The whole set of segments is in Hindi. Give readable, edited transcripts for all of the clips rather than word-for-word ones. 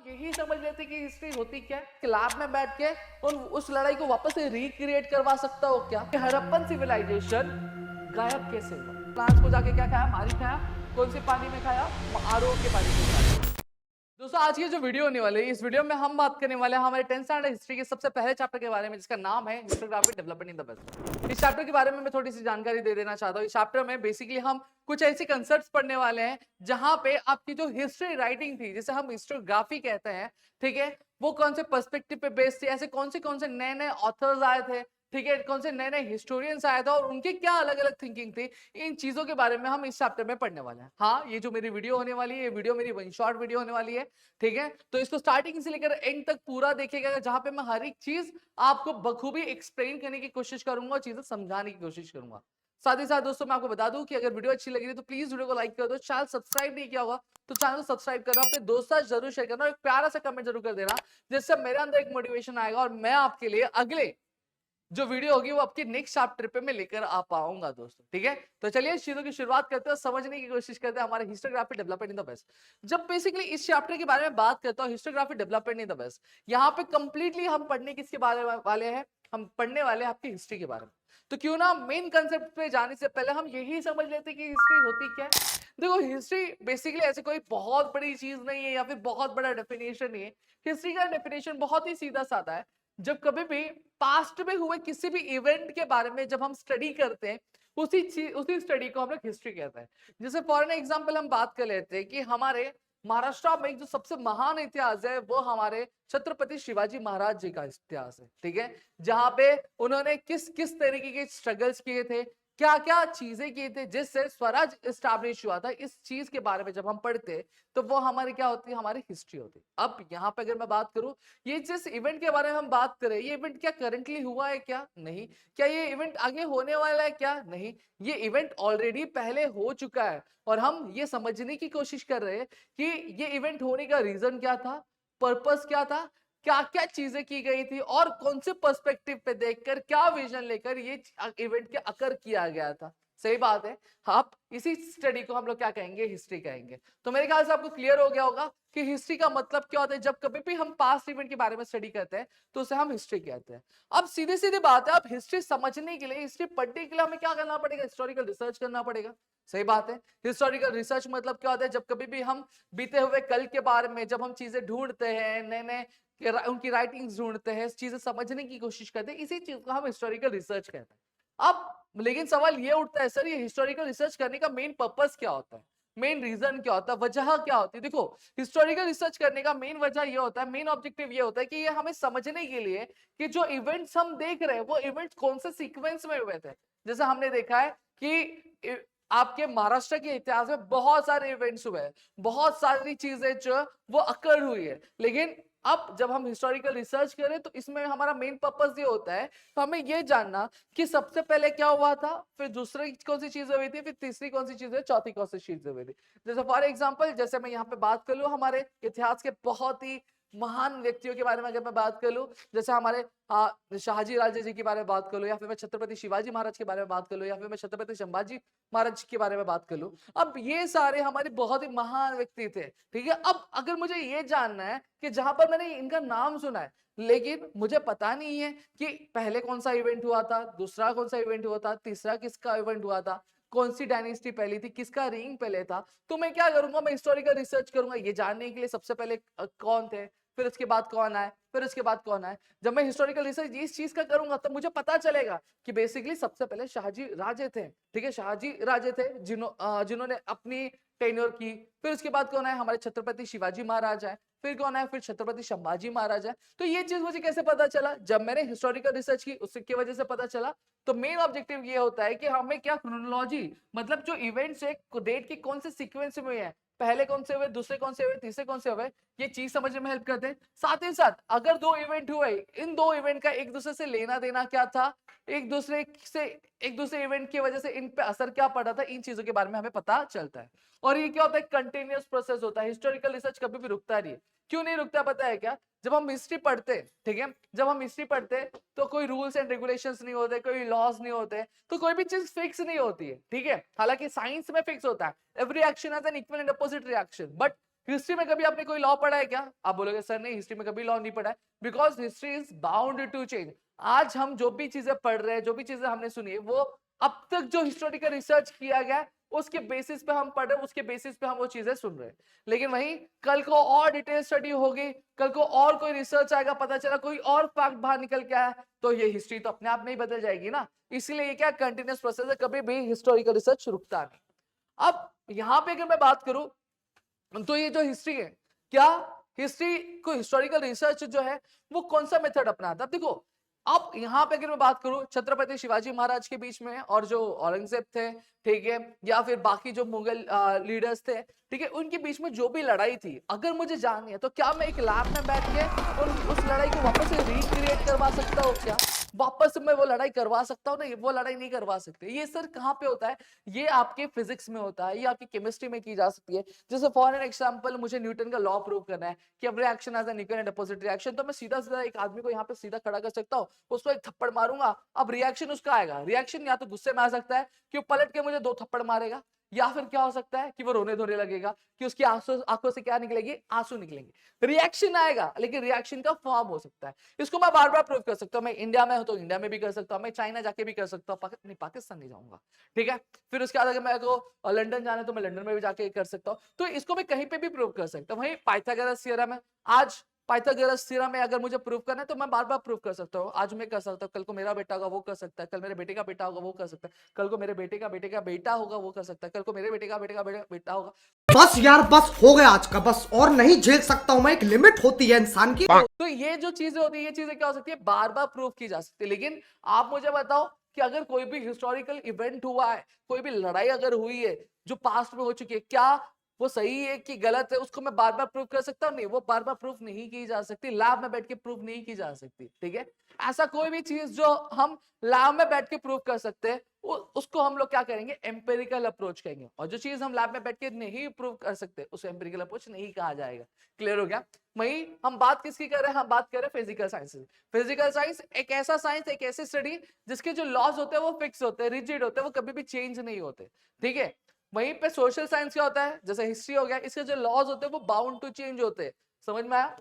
यही समझ लेते कि हिस्ट्री होती क्या है, क्लास में बैठ के उस लड़ाई को वापस से रिक्रिएट करवा सकता हो क्या? हड़प्पन सिविलाइजेशन गायब कैसे हुआ? फ्रांस को जाके क्या खाया? मारी खाया। कौन से पानी में खाया? आरओ के पानी में खाया। दोस्तों आज की जो वीडियो होने वाली है, इस वीडियो में हम बात करने वाले हैं हमारे 10th स्टैंडर्ड हिस्ट्री के सबसे पहले चैप्टर के बारे में, जिसका नाम है histography development in the west. इस चैप्टर के बारे में मैं थोड़ी सी जानकारी दे देना चाहता हूँ। इस चैप्टर में बेसिकली हम कुछ ऐसे कंसेप्ट्स पढ़ने वाले हैं जहां पे आपकी जो हिस्ट्री राइटिंग थी, जिसे हम हिस्टोग्राफी कहते हैं, ठीक है, वो कौन से पर्सपेक्टिव पे बेस्ड थी, ऐसे कौन से नए नए ऑथर्स आए थे, ठीक है, कौन से नए नए हिस्टोरियंस आए थे और उनकी क्या अलग अलग थिंकिंग थी, इन चीजों के बारे में हम इस चैप्टर में पढ़ने वाले हैं। हाँ, ये जो मेरी वीडियो होने वाली है, ये वीडियो मेरी वन शॉट वीडियो होने वाली है, ठीक है, तो इसको स्टार्टिंग से लेकर एंड तक पूरा देखिएगा, जहां पे मैं हर एक चीज आपको बखूबी एक्सप्लेन करने की कोशिश करूंगा और चीजें समझाने की कोशिश करूंगा। साथ ही साथ दोस्तों मैं आपको बता दूं कि अगर वीडियो अच्छी लगी है तो प्लीज वीडियो को लाइक कर दो। चैनल सब्सक्राइब नहीं किया होगा तो चैनल को सब्सक्राइब करना, अपने दोस्तों से जरूर शेयर करना और एक प्यारा सा कमेंट जरूर कर देना, जिससे मेरे अंदर एक मोटिवेशन आएगा और मैं आपके लिए अगले जो वीडियो होगी वो आपकी नेक्स्ट चैप्टर पे मैं लेकर आ पाऊंगा दोस्तों, ठीक है। तो चलिए चीजों की शुरुआत करते हैं, समझने की कोशिश करते हैं हमारे histography development in the west. जब बेसिकली इस चैप्टर के बारे में बात करता हूँ, histography development in the west, यहाँ पे कंप्लीटली हम पढ़ने किसके बारे वाले हैं? हम पढ़ने वाले हैं आपकी हिस्ट्री के बारे में। तो क्यों ना मेन कंसेप्ट पे जाने से पहले हम यही समझ लेते हैं कि हिस्ट्री होती क्या है। देखो, हिस्ट्री बेसिकली ऐसे कोई बहुत बड़ी चीज नहीं है या फिर बहुत बड़ा डेफिनेशन नहीं है। हिस्ट्री का डेफिनेशन बहुत ही सीधा साधा है। जब कभी भी पास्ट में हुए किसी भी इवेंट के बारे में जब हम स्टडी करते हैं, उसी स्टडी को हम लोग हिस्ट्री कहते हैं। जैसे फॉर एन एग्जांपल हम बात कर लेते हैं कि हमारे महाराष्ट्र में जो सबसे महान इतिहास है वो हमारे छत्रपति शिवाजी महाराज जी का इतिहास है, ठीक है, जहां पे उन्होंने किस किस तरीके के स्ट्रगल्स किए थे, क्या क्या चीजें की थी जिससे स्वराज स्टैब्लिश हुआ था, इस चीज के बारे में जब हम पढ़ते तो वो हमारी क्या होती है? हमारी हिस्ट्री होती है। अब यहाँ पे अगर मैं बात करूं, ये जिस इवेंट के बारे में हम बात करें, ये इवेंट क्या करंटली हुआ है? क्या नहीं। क्या ये इवेंट आगे होने वाला है? क्या नहीं। ये इवेंट ऑलरेडी पहले हो चुका है और हम ये समझने की कोशिश कर रहे हैं कि ये इवेंट होने का रीजन क्या था, पर्पस क्या था, क्या क्या चीजें की गई थी और कौन से पर्सपेक्टिव पे देखकर, क्या विजन लेकर ये इवेंट के अकर किया गया था। सही बात है। आप इसी स्टडी को हम लोग क्या कहेंगे? हिस्ट्री कहेंगे। तो मेरे ख्याल से आपको क्लियर हो गया होगा कि हिस्ट्री का मतलब क्या होता है। जब कभी भी हम पास्ट इवेंट के बारे में स्टडी करते हैं तो उसे हम हिस्ट्री कहते हैं। अब सीधी सीधी बात है, अब हिस्ट्री समझने के लिए, हिस्ट्री पढ़ने के लिए हमें क्या करना पड़ेगा? हिस्टोरिकल रिसर्च करना पड़ेगा। सही बात है। हिस्टोरिकल रिसर्च मतलब क्या होता है? जब कभी भी हम बीते हुए कल के बारे में जब हम चीजें ढूंढते हैं, नए नए उनकी राइटिंग्स ढूंढते हैं, चीजें समझने की कोशिश करते हैं, इसी चीज को हम हिस्टोरिकल रिसर्च कहते हैं। अब लेकिन सवाल ये उठता है, सर ये हिस्टोरिकल रिसर्च करने का मेन पर्पस क्या होता है? मेन रीजन क्या होता है? वजह क्या होती है? देखो, हिस्टोरिकल रिसर्च करने का मेन वजह ये होता है, मेन ऑब्जेक्टिव ये होता है कि ये हमें समझने के लिए कि जो इवेंट्स हम देख रहे हैं वो इवेंट्स कौन से सीक्वेंस में हुए थे। जैसे हमने देखा है कि आपके महाराष्ट्र के इतिहास में बहुत सारे इवेंट्स हुए हैं, बहुत सारी चीजें जो वो अकर हुई है, लेकिन अब जब हम हिस्टोरिकल रिसर्च करें तो इसमें हमारा मेन पर्पस ये होता है, तो हमें ये जानना कि सबसे पहले क्या हुआ था, फिर दूसरी कौन सी चीजें हुई थी, फिर तीसरी कौन सी चीजें, चौथी कौन सी चीजें हुई थी। जैसे फॉर एग्जांपल, जैसे मैं यहाँ पे बात कर लूँ हमारे इतिहास के बहुत ही महान व्यक्तियों के बारे में अगर मैं बात कर लूँ, जैसे हमारे शाहजी राजे जी के बारे में बात कर लूँ, या फिर मैं छत्रपति शिवाजी महाराज के बारे में बात कर लूँ, या फिर मैं छत्रपति संभाजी महाराज के बारे में बात कर लूँ। अब ये सारे हमारे बहुत ही महान व्यक्ति थे, ठीक है। अब अगर मुझे ये जानना है कि जहां पर मैंने इनका नाम सुना है लेकिन मुझे पता नहीं है कि पहले कौन सा इवेंट हुआ था, दूसरा कौन सा इवेंट हुआ था, तीसरा किसका इवेंट हुआ था, कौन सी डायनेस्टी पहली थी, किसका रेंग पहले था, तो मैं क्या करूंगा? मैं हिस्टोरिकल रिसर्च करूंगा ये जानने के लिए सबसे पहले कौन थे, फिर उसके बाद कौन आए, फिर उसके बाद कौन आए। जब मैं हिस्टोरिकल रिसर्च इस चीज का करूंगा तब मुझे पता चलेगा कि बेसिकली सबसे पहले शाहजी राजे थे, ठीक है, शाहजी राजे थे जिन्होंने अपनी टेन्योर की। फिर उसके बाद कौन आए? हमारे छत्रपति शिवाजी महाराज आए। फिर कौन आए? फिर छत्रपति संभाजी महाराज आए। तो ये चीज मुझे कैसे पता चला? जब मैंने हिस्टोरिकल रिसर्च की उसकी वजह से पता चला। तो मेन ऑब्जेक्टिव ये होता है कि हमें क्या क्रोनोलॉजी, मतलब जो इवेंट्स है डेट के कौन से सीक्वेंस में है, पहले कौन से हुए, दूसरे कौन से हुए, तीसरे कौन से हुए, ये चीज समझने में हेल्प करते हैं। साथ ही साथ अगर दो इवेंट हुए, इन दो इवेंट का एक दूसरे से लेना देना क्या था, एक दूसरे इवेंट की वजह से इन पे असर क्या पड़ा था, इन चीजों के बारे में हमें पता चलता है। और ये क्या होता है? कंटिन्यूअस प्रोसेस होता है। हिस्टोरिकल रिसर्च कभी भी रुकता नहीं है। क्यों नहीं रुकता पता है क्या? जब हम हिस्ट्री पढ़ते, ठीक है, जब हम हिस्ट्री पढ़ते तो कोई रूल्स एंड रेगुलेशंस नहीं होते, कोई लॉज नहीं होते, तो कोई भी चीज फिक्स नहीं होती है, ठीक है। हालांकि साइंस में फिक्स होता है, every action has an equal and opposite reaction, but history में कभी आपने कोई लॉ पढ़ा है क्या? आप बोलोगे सर नहीं, हिस्ट्री में कभी लॉ नहीं पढ़ा है, because history is bound to change. आज हम जो भी चीजें पढ़ रहे हैं, जो भी चीजें हमने सुनी है, वो अब तक जो हिस्टोरिकल रिसर्च किया गया है उसके बेसिस पे हम पढ़ रहे हैं, उसके बेसिस पे हम वो चीजें सुन रहे हैं। लेकिन वहीं कल को और डिटेल स्टडी होगी, कल को और कोई रिसर्च आएगा, पता चला कोई और फैक्ट बाहर निकल के आया, तो ये हिस्ट्री तो अपने आप में ही बदल जाएगी ना। इसलिए ये क्या कंटिन्यूस प्रोसेस है, कभी भी हिस्टोरिकल रिसर्च रुकता नहीं। अब यहां पे अगर मैं बात करूं तो ये जो हिस्ट्री है, क्या हिस्ट्री को हिस्टोरिकल रिसर्च जो है वो कौन सा मेथड अपनाता है? देखो अब यहां पे अगर मैं बात करूं छत्रपति शिवाजी महाराज के बीच में और जो औरंगजेब थे, ठीक है, या फिर बाकी जो मुगल लीडर्स थे, ठीक है, उनके बीच में जो भी लड़ाई थी, अगर मुझे जाननी है तो क्या मैं एक लैब में बैठ के उस लड़ाई को वापस से रिक्रिएट करवा सकता हूँ क्या? वापस मैं वो लड़ाई करवा सकता हूँ? नहीं, वो लड़ाई नहीं करवा सकते। ये सर कहाँ पे होता है? ये आपके फिजिक्स में होता है, ये आपकी केमिस्ट्री में की जा सकती है। जैसे फॉर एन एग्जांपल मुझे न्यूटन का लॉ प्रूव करना है कि अब reaction as an equal and opposite reaction, तो मैं सीधा सीधा एक आदमी को यहाँ पे सीधा खड़ा कर सकता हूँ, उसको एक थप्पड़ मारूंगा, अब रिएक्शन उसका आएगा। रिएक्शन या तो गुस्से में आ सकता है कि वो पलट के मुझे 2 थप्पड़ मारेगा, या फिर क्या हो सकता है कि वो रोने धोने लगेगा, कि उसकी आंखों से क्या निकलेगी? आंसू निकलेंगे। रिएक्शन आएगा, लेकिन रिएक्शन का फॉर्म हो सकता है। इसको मैं बार बार प्रूव कर सकता हूँ। मैं इंडिया में हूं तो इंडिया में भी कर सकता हूँ, मैं चाइना जाके भी कर सकता हूँ, नहीं पाकिस्तान नहीं जाऊंगा, ठीक है। फिर उसके बाद अगर मेरे को लंदन जाना है तो मैं लंदन में भी जाके कर सकता हूँ। तो इसको मैं कहीं पे भी प्रूव कर सकता हूँ। वही पाइथागोरस थ्योरम है, आज पाइथागोरस थ्योरम में अगर मुझे प्रूव करना है तो मैं बार बार प्रूव कर सकता हूँ। आज मैं कर सकता हूँ, कल को मेरा बेटा होगा वो कर सकता है, कल मेरे बेटे का बेटा होगा वो कर सकता है, कल को मेरे बेटे का बेटा होगा वो कर सकता है, कल को मेरे बेटे का बेटा होगा। बस यार, बस हो गया आज का, बस और नहीं झेल सकता हूं मैं। एक लिमिट होती है इंसान की। तो ये जो चीजें होती है, ये चीजें क्या हो सकती है? बार बार प्रूव की जा सकती है। लेकिन आप मुझे बताओ कि अगर कोई भी हिस्टोरिकल इवेंट हुआ है, कोई भी लड़ाई अगर हुई है जो पास्ट में हो चुकी है, क्या वो सही है कि गलत है, उसको मैं बार बार प्रूव कर सकता हूँ? नहीं, वो बार बार प्रूफ नहीं की जा सकती, लैब में बैठ के प्रूव नहीं की जा सकती, ठीक है। ऐसा कोई भी चीज जो हम लैब में बैठ के प्रूव कर सकते हैं, उसको हम लोग क्या करेंगे? एम्पेरिकल अप्रोच कहेंगे। और जो चीज हम लैब में बैठ के नहीं प्रूव कर सकते, उसे एम्पेरिकल अप्रोच नहीं कहा जाएगा। क्लियर हो गया? वही हम बात किसकी कर रहे हैं? हम बात कर रहे हैं फिजिकल साइंस। फिजिकल साइंस एक ऐसा साइंस, एक ऐसी स्टडी जिसके जो लॉज होते हैं वो फिक्स होते हैं, रिजिड होते हैं, वो कभी भी चेंज नहीं होते, ठीक है। वहीं पे सोशल साइंस क्या होता है? जैसे हिस्ट्री हो गया, इसके जो लॉज होते हैं वो बाउंड टू चेंज होते हैं। समझ में आया?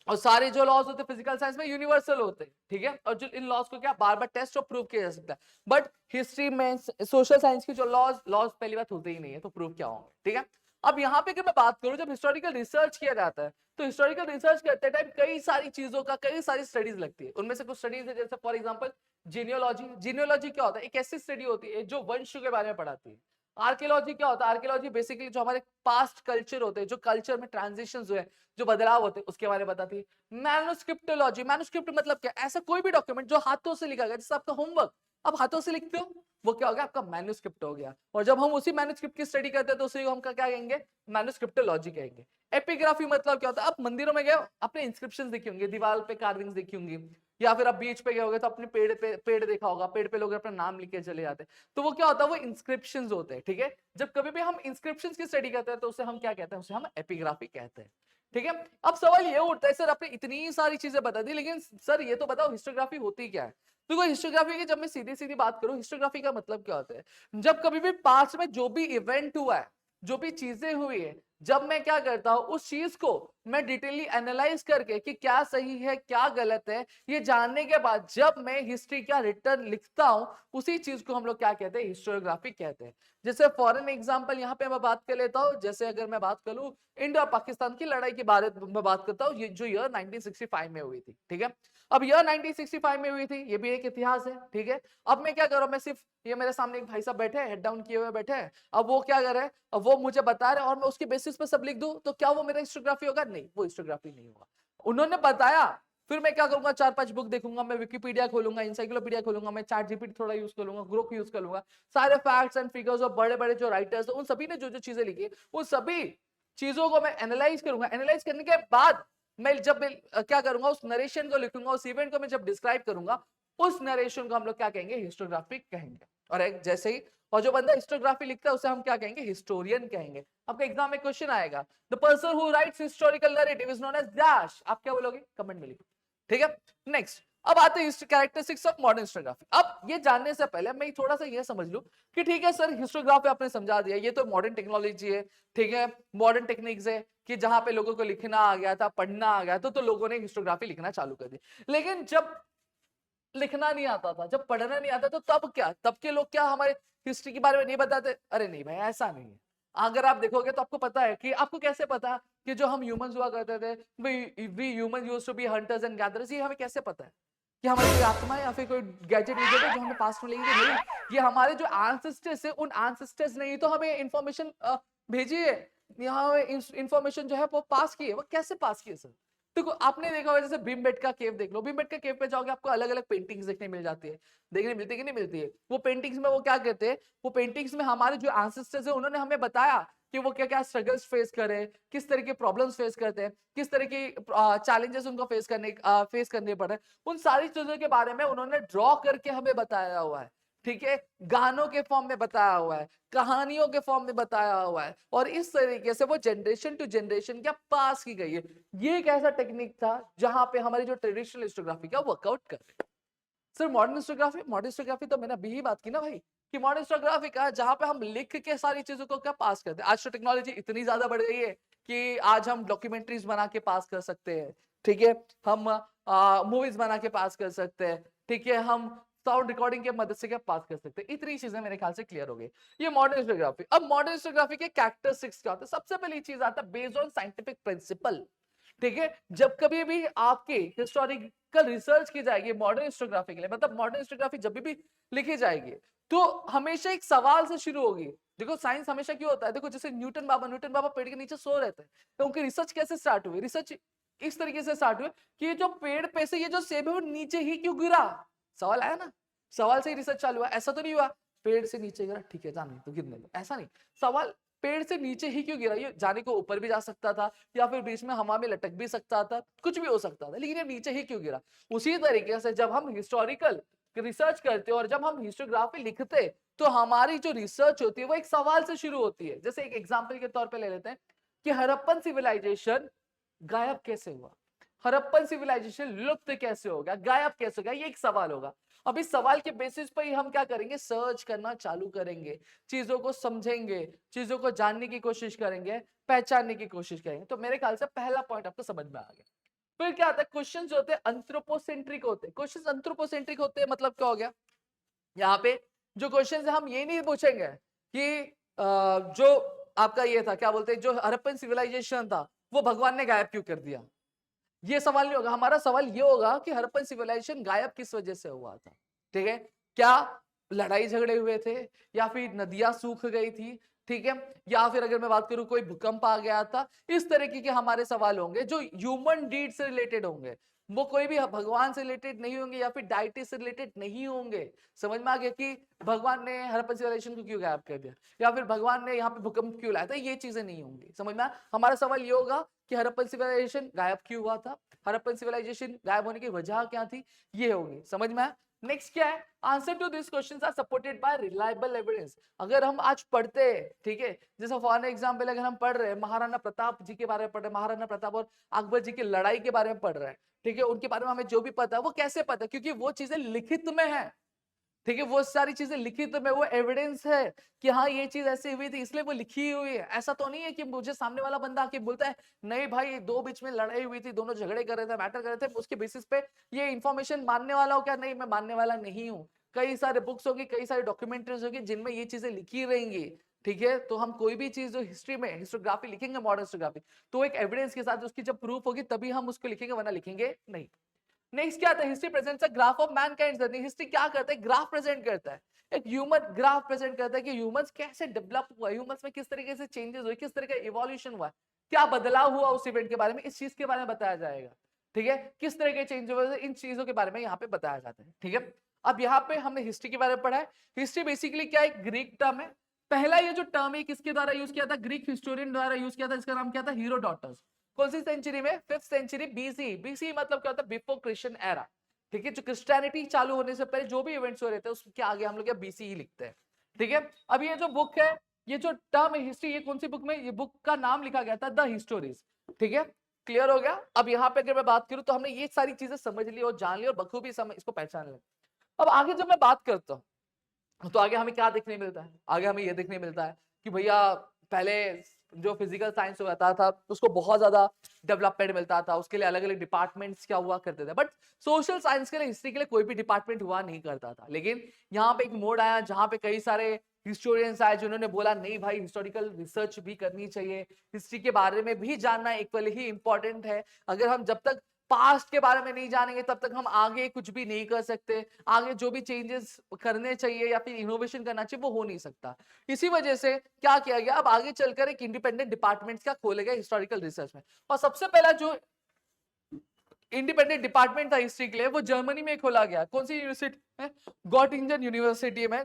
और सारे जो लॉज होते हैं फिजिकल साइंस में यूनिवर्सल होते हैं, ठीक है। और जो इन लॉज को क्या बार बार टेस्ट और प्रूव किया जा सकता है। बट हिस्ट्री में, सोशल साइंस की जो लॉज पहली बात होते ही नहीं है, तो प्रूव क्या होंगे, ठीक है। अब यहाँ पे अगर मैं बात करूं, जब हिस्टोरिकल रिसर्च किया जाता है तो हिस्टोरिकल रिसर्च करते टाइम कई सारी चीजों का, कई सारी स्टडीज लगती है। उनमें से कुछ स्टडीज है जैसे फॉर एग्जांपल जीनियोलॉजी। जीनियोलॉजी क्या होता है? एक ऐसी स्टडी होती है जो वंश के बारे में पढ़ाती है। आर्कियोलॉजी क्या होता है? आर्कियोलॉजी बेसिकली जो हमारे पास्ट कल्चर होते हैं, जो कल्चर में ट्रांजिशंस हुए, जो बदलाव होते हैं, उसके बारे में बताती है। मैन्युस्क्रिप्टोलॉजी, मैन्युस्क्रिप्ट मतलब क्या? ऐसा कोई भी डॉक्यूमेंट जो हाथों से लिखा गया, जैसे आपका होमवर्क आप हाथों से लिखते हो, वो क्या हो गया? आपका मैन्युस्क्रिप्ट हो गया। और जब हम उसी मैन्युस्क्रिप्ट की स्टडी करते हैं तो उसी को हम क्या कहेंगे? मैन्युस्क्रिप्टोलॉजी कहेंगे। एपिग्राफी मतलब क्या होता है? आप मंदिरों में गए, आपने इंस्क्रिप्शंस देखी होंगी, दीवार पे कार्विंग्स देखी होंगी, या फिर आप बीच पे गए होगे तो अपने पेड़ देखा होगा, पेड़ पे लोग अपना नाम लिख के चले जाते हैं, तो वो क्या होता है? वो इंस्क्रिप्शंस होते हैं, ठीक है। जब कभी भी हम इंस्क्रिप्शंस की स्टडी करते हैं तो उसे हम क्या कहते हैं? उसे हम एपिग्राफी कहते हैं, ठीक है। अब सवाल ये उठता है, सर आपने इतनी सारी चीजें बता दी, लेकिन सर ये तो बताओ हिस्टोग्राफी होती क्या है? तो हिस्टोग्राफी की जब मैं सीधी सीधी बात करूं, हिस्टोग्राफी का मतलब क्या होता है? जब कभी भी पास्ट में जो भी इवेंट हुआ है, जो भी चीजें हुई है, जब मैं क्या करता हूं, उस चीज को मैं डिटेली एनालाइज करके कि क्या सही है क्या गलत है, ये जानने के बाद जब मैं हिस्ट्री का रिटर्न लिखता हूं, उसी चीज को हम लोग क्या कहते हैं? हिस्टोग्राफी कहते हैं। जैसे फॉरेन एग्जांपल यहां पे मैं बात कर लेता हूं। जैसे अगर मैं बात करूं इंडिया और पाकिस्तान की लड़ाई के बारे में बात करता हूं, ये जो ईयर 1965 में हुई थी, ठीक है। अब ईयर 1965 में हुई थी, ये भी एक इतिहास है, ठीक है। अब मैं क्या कर रहा हूं? मैं सिर्फ, ये मेरे सामने एक भाई साहब बैठे हैं, हेड डाउन किए हुए बैठे हैं, अब वो क्या कर रहे हैं? अब वो मुझे बता रहे हैं और मैं उसके बेसिस पे सब लिख दूं, तो क्या वो मेरा हिस्टोग्राफी होगा? नहीं, वो हिस्टोग्राफी नहीं होगा। उन्होंने बताया, फिर मैं क्या करूंगा? 4-5 बुक देखूंगा, मैं विकिपीडिया खोलूंगा, इंसाइक्लोपीडिया खोलूंगा, मैं चैट जीपीटी थोड़ा यूज करूंगा, ग्रुप यूज करूंगा, सारे फैक्ट्स एंड फिगर्स और बड़े बड़े जो राइटर्स उन सभी ने जो जो चीजें लिखी, वो सभी चीजों को मैं एनालाइज करूंगा। एनालाइज करने के बाद मैं जब क्या करूंगा? उस नरेशन को लिखूंगा, उस इवेंट को मैं जब डिस्क्राइब करूंगा, उस नरेशन को हम लोग क्या कहेंगे? हिस्टोग्राफिक कहेंगे। और एक जैसे ही, और जो बंदा हिस्टोग्राफी लिखता है उसे हम क्या कहेंगे? हिस्टोरियन कहेंगे। आपका एग्जाम में क्वेश्चन आएगा, the person who writes historical narrative is known as dash. आप क्या बोलोगे? कमेंट में लिखो, ठीक है। नेक्स्ट, अब आते हैं कैरेक्टरिस्टिक्स ऑफ मॉडर्न हिस्टोग्राफी। अब ये जानने से पहले मैं थोड़ा सा ये समझ लूं कि ठीक है सर, हिस्टोग्राफी आपने समझा दिया, ये तो मॉडर्न टेक्नोलॉजी है, ठीक है, मॉडर्न टेक्निक्स है कि जहां पे लोगों को लिखना आ गया था, पढ़ना आ गया था, तो लोगों ने हिस्टोग्राफी लिखना चालू कर दी। लेकिन जब लिखना नहीं आता था, जब पढ़ना नहीं आता, तो तब क्या, तब के लोग क्या हमारे हिस्ट्री के बारे में नहीं बताते? अरे नहीं भाई, ऐसा नहीं है। अगर आप देखोगे तो आपको पता है कि आपको कैसे पता कि जो हम ह्यूमंस हुआ करते थे, we human used to be hunters and gatherers, ये हमें कैसे पता है? कि हमारी कोई आत्मा या फिर कोई गैजेट है जो हमें पास्ट में लेके नहीं, ये हमारे जो एंसेस्टर्स है, उन एंसेस्टर्स ने ही तो हमें इंफॉर्मेशन भेजी है, यहाँ इंफॉर्मेशन जो है वो पास की है। वो कैसे पास की है सर? देखो आपने देखा होगा, जैसे भीमबेटका केव देख लो, भीमबेटका केव पे जाओगे आपको अलग अलग पेंटिंग्स देखने मिल जाती है, देखने मिलती है कि नहीं मिलती है? वो पेंटिंग्स में वो क्या कहते हैं, वो पेंटिंग्स में हमारे जो एंसेस्टर्स है उन्होंने हमें बताया कि वो क्या क्या स्ट्रगल्स फेस करे, किस तरह के प्रॉब्लम्स फेस करते हैं, किस तरह की चैलेंजेस उनको फेस करने पड़ रहे हैं, उन सारी चीजों के बारे में उन्होंने ड्रॉ करके हमें बताया हुआ है। ठीक है, गानों के फॉर्म में बताया हुआ है, कहानियों के फॉर्म में बताया हुआ है, और इस तरीके से वो जनरेशन टू जनरेशन क्या पास की गई है। ये एक ऐसा टेक्निक था जहां पे हमारी जो ट्रेडिशनल हिस्टोग्राफी का वर्कआउट कर रही है। सर मॉडर्न हिस्टोग्राफी तो मैंने अभी ही बात की ना भाई, कि मॉडर्न हिस्टोग्राफी का जहां पे हम लिख के सारी चीजों को क्या पास करते हैं। आज तो टेक्नोलॉजी इतनी ज्यादा बढ़ गई है कि आज हम डॉक्यूमेंट्रीज बना के पास कर सकते हैं, ठीक है, हम मूवीज बना के पास कर सकते हैं, ठीक है, हम साउंड रिकॉर्डिंग के मदद से क्या पास कर सकते हैं। इतनी चीजें मेरे ख्याल से क्लियर हो गई। ये मॉडर्न हिस्टोग्राफी। अब मॉडर्न हिस्टोग्राफी के कैरेक्टरिस्टिक्स क्या होते हैं? सबसे पहली चीज आता है बेस्ड ऑन साइंटिफिक प्रिंसिपल। ठीक है, जब कभी भी आपके हिस्टोरिकल रिसर्च की जाएगी मॉडर्न हिस्टोग्राफी के लिए, मतलब मॉडर्न हिस्टोग्राफी जब भी लिखी जाएगी, तो हमेशा एक सवाल से शुरू होगी। देखो साइंस हमेशा क्यों होता है, देखो जैसे न्यूटन बाबा पेड़ के नीचे सो रहते हैं, तो उनकी रिसर्च कैसे स्टार्ट हुई? रिसर्च इस तरीके से स्टार्ट हुई कि ये जो पेड़ पे से ये जो सेब है वो नीचे ही क्यों गिरा? सवाल आया ना, सवाल से ही रिसर्च चालू हुआ। ऐसा तो नहीं हुआ पेड़ से नीचे गिरा, ठीक है जाने तो गिरने दो, ऐसा नहीं। सवाल पेड़ से नीचे ही क्यों गिरा? ये जाने को ऊपर भी जा सकता था, या फिर बीच में हवा में लटक भी सकता था, कुछ भी हो सकता था, लेकिन ये नीचे ही क्यों गिरा? उसी तरीके से जब हम हिस्टोरिकल रिसर्च करते और जब हम हिस्टोग्राफी लिखते, तो हमारी जो रिसर्च होती है वो एक सवाल से शुरू होती है। जैसे एक एग्जाम्पल के तौर पर ले लेते हैं कि हड़प्पन सिविलाइजेशन गायब कैसे हुआ, हड़प्पन सिविलाइजेशन लुप्त कैसे हो गया, गायब कैसे हो गया, ये एक सवाल होगा। अब इस सवाल के बेसिस पर ही हम क्या करेंगे, सर्च करना चालू करेंगे, चीजों को समझेंगे, चीजों को जानने की कोशिश करेंगे, पहचानने की कोशिश करेंगे। तो मेरे ख्याल से पहला पॉइंट आपको समझ में आ गया। फिर क्या आता है, क्वेश्चन जो होते हैं एंथ्रोपोसेंट्रिक होते हैं। क्वेश्चन एंथ्रोपोसेंट्रिक होते हैं मतलब क्या हो गया, यहाँ पे जो क्वेश्चन है हम ये नहीं पूछेंगे कि जो आपका ये था क्या बोलते हैं, जो हड़प्पन सिविलाइजेशन था वो भगवान ने गायब क्यों कर दिया, ये सवाल नहीं होगा। हमारा सवाल ये होगा कि हड़प्पन सिविलाइजेशन गायब किस वजह से हुआ था। ठीक है, क्या लड़ाई झगड़े हुए थे, या फिर नदियां सूख गई थी, ठीक है, या फिर अगर मैं बात करूं कोई भूकंप आ गया था। इस तरीके के हमारे सवाल होंगे जो ह्यूमन डीड से रिलेटेड होंगे, वो कोई भी भगवान से रिलेटेड नहीं होंगे या फिर डाइटी से रिलेटेड नहीं होंगे। समझ में आ गया कि भगवान ने हड़प्पन सिविलाइजेशन को क्यों गायब कर दिया, या फिर भगवान ने यहाँ पे भूकंप क्यों लाया था, ये चीजें नहीं होंगी। समझ में हमारा सवाल ये होगा कि हड़प्पन सिविलाइजेशन गायब क्यों हुआ था, हड़प्पन सिविलाइजेशन गायब होने की वजह क्या थी, ये होगी। समझ में आया? नेक्स्ट क्या है, answer to this questions are supported by reliable evidence. अगर हम आज पढ़ते हैं, ठीक है, जैसे फॉर एग्जांपल अगर हम पढ़ रहे हैं महाराणा प्रताप जी के बारे में पढ़ रहे हैं, महाराणा प्रताप और अकबर जी की लड़ाई के बारे में पढ़ रहे हैं, ठीक है, उनके बारे में हमें जो भी पता है वो कैसे पता है, क्योंकि वो चीजें लिखित में है। ठीक है, वो सारी चीजें लिखित में, वो एविडेंस है कि हाँ ये चीज ऐसी हुई थी इसलिए वो लिखी हुई है। ऐसा तो नहीं है कि मुझे सामने वाला बंदा आके बोलता है नहीं भाई दो बीच में लड़ाई हुई थी, दोनों झगड़े कर रहे थे, मैटर कर रहे थे, उसके बेसिस पे ये इन्फॉर्मेशन मानने वाला हो क्या? नहीं, मैं मानने वाला नहीं हूँ। कई सारे बुक्स होगी, कई सारी डॉक्यूमेंट्रीज होगी जिनमें ये चीजें लिखी रहेंगी। ठीक है, तो हम कोई भी चीज जो हिस्ट्री में हिस्टोग्राफी लिखेंगे, मॉडर्न हिस्टोग्राफी, तो एक एविडेंस के साथ उसकी जब प्रूफ होगी तभी हम उसको लिखेंगे, वरना लिखेंगे नहीं। नेक्स्ट क्या आता है, history presents a graph of Mankind journey. History क्या करता है, ग्राफ प्रेजेंट करता है, एक ह्यूमन ग्राफ प्रेजेंट करता है कि ह्यूमंस कैसे डेवलप हुआ, ह्यूमंस में किस तरीके से चेंजेस हुए, किस तरह का इवोल्यूशन हुआ, क्या बदलाव हुआ उस इवेंट के बारे में, इस चीज के बारे में बताया जाएगा। ठीक है, किस तरह के चेंज हुए, इन चीजों के बारे में यहाँ पे बताया जाता है। ठीक है, अब यहाँ पे हमने हिस्ट्री के बारे में पढ़ा है। हिस्ट्री बेसिकली क्या है, ग्रीक टर्म है। पहला ये जो टर्म है किसके द्वारा यूज किया था, ग्रीक हिस्टोरियन द्वारा यूज किया था, इसका नाम क्या था, हीरोडोटस। कौन सी सेंचुरी में, 5th सेंचुरी बीसी। बीसी मतलब क्या होता है, बिफोर क्रिश्चियन एरा। ठीक है, जो क्रिश्चियनिटी चालू होने से पहले जो भी इवेंट्स हो रहे थे उसके आगे हम लोग क्या बीसी ही लिखते हैं। ठीक है, अब ये जो बुक है, ये जो टर्म है हिस्ट्री, ये कौन सी बुक में, ये बुक का नाम लिखा गया था द हिस्टोरीज। ठीक है, क्लियर हो गया? अब यहाँ पे अगर मैं बात करूं तो हमने ये सारी चीजें समझ ली और जान ली और बखूबी समझ इसको पहचान ली। अब आगे जब मैं बात करता हूँ तो आगे हमें क्या देखने मिलता है? आगे हमें ये देखने मिलता है कि भैया पहले जो फिजिकल साइंस होता था उसको बहुत ज्यादा डेवलपमेंट मिलता था, उसके लिए अलग अलग डिपार्टमेंट्स क्या हुआ करते थे, बट सोशल साइंस के लिए, हिस्ट्री के लिए कोई भी डिपार्टमेंट हुआ नहीं करता था। लेकिन यहाँ पे एक मोड़ आया जहां पे कई सारे हिस्टोरियंस आए जिन्होंने बोला नहीं भाई, हिस्टोरिकल रिसर्च भी करनी चाहिए, हिस्ट्री के बारे में भी जानना इक्वली ही इंपॉर्टेंट है। अगर हम जब तक पास्ट के बारे में नहीं जानेंगे तब तक हम आगे कुछ भी नहीं कर सकते, आगे जो भी चेंजेस करने चाहिए या फिर इनोवेशन करना चाहिए वो हो नहीं सकता। इसी वजह से क्या किया गया, अब आगे चलकर एक इंडिपेंडेंट डिपार्टमेंट क्या खोले गए हिस्टोरिकल रिसर्च में। और सबसे पहला जो इंडिपेंडेंट डिपार्टमेंट था हिस्ट्री के लिए वो जर्मनी में खोला गया। कौन सी यूनिवर्सिटी में? गॉटिंजन यूनिवर्सिटी में।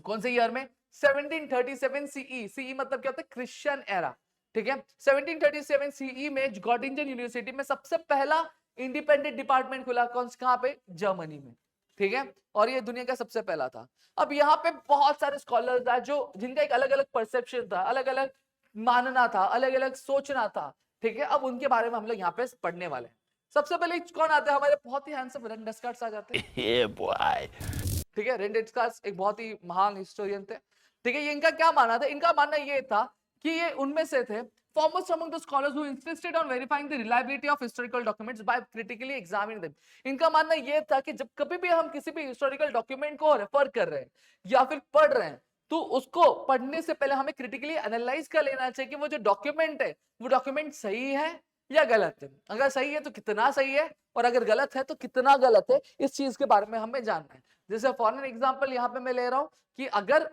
कौन से ईयर में? 1737 सीई। सीई मतलब क्या होता है? Christian era. ठीक है, 1737 सीई में गॉटिंजन यूनिवर्सिटी में सबसे पहला इंडिपेंडेंट डिपार्टमेंट खुला। कौन से? कहां पे? जर्मनी में। ठीक है, और ये दुनिया का सबसे पहला था। अब यहाँ पे बहुत सारे स्कॉलर्स हैं जो जिनका एक अलग अलग परसेप्शन था, अलग अलग मानना था, अलग अलग सोचना था। ठीक है, अब उनके बारे में हम लोग यहाँ पे पढ़ने वाले हैं। सबसे पहले कौन आते हैं? हमारे बहुत ही हैंडसम रेन डेस्कार्ट्स आ जाते हैं। ठीक है, रेन डेस्कार्ट्स एक बहुत ही महान हिस्टोरियन थे। ठीक है, ये इनका क्या मानना था? इनका मानना ये था कि ये उनमें से थे foremost among the scholars who insisted on verifying the reliability of historical documents by critically examining them। इनका मानना ये था कि जब कभी भी हम किसी भी हिस्टोरिकल डॉक्यूमेंट को रेफर कर रहे हैं या फिर पढ़ रहे हैं तो उसको पढ़ने से पहले हमें क्रिटिकली एनालाइज कर लेना चाहिए कि वो जो डॉक्यूमेंट है वो डॉक्यूमेंट सही है या गलत है। अगर सही है तो कितना सही है, और अगर गलत है तो कितना गलत है, इस चीज के बारे में हमें जानना है। जैसे फॉर एग्जाम्पल यहाँ पे मैं ले रहा हूं कि अगर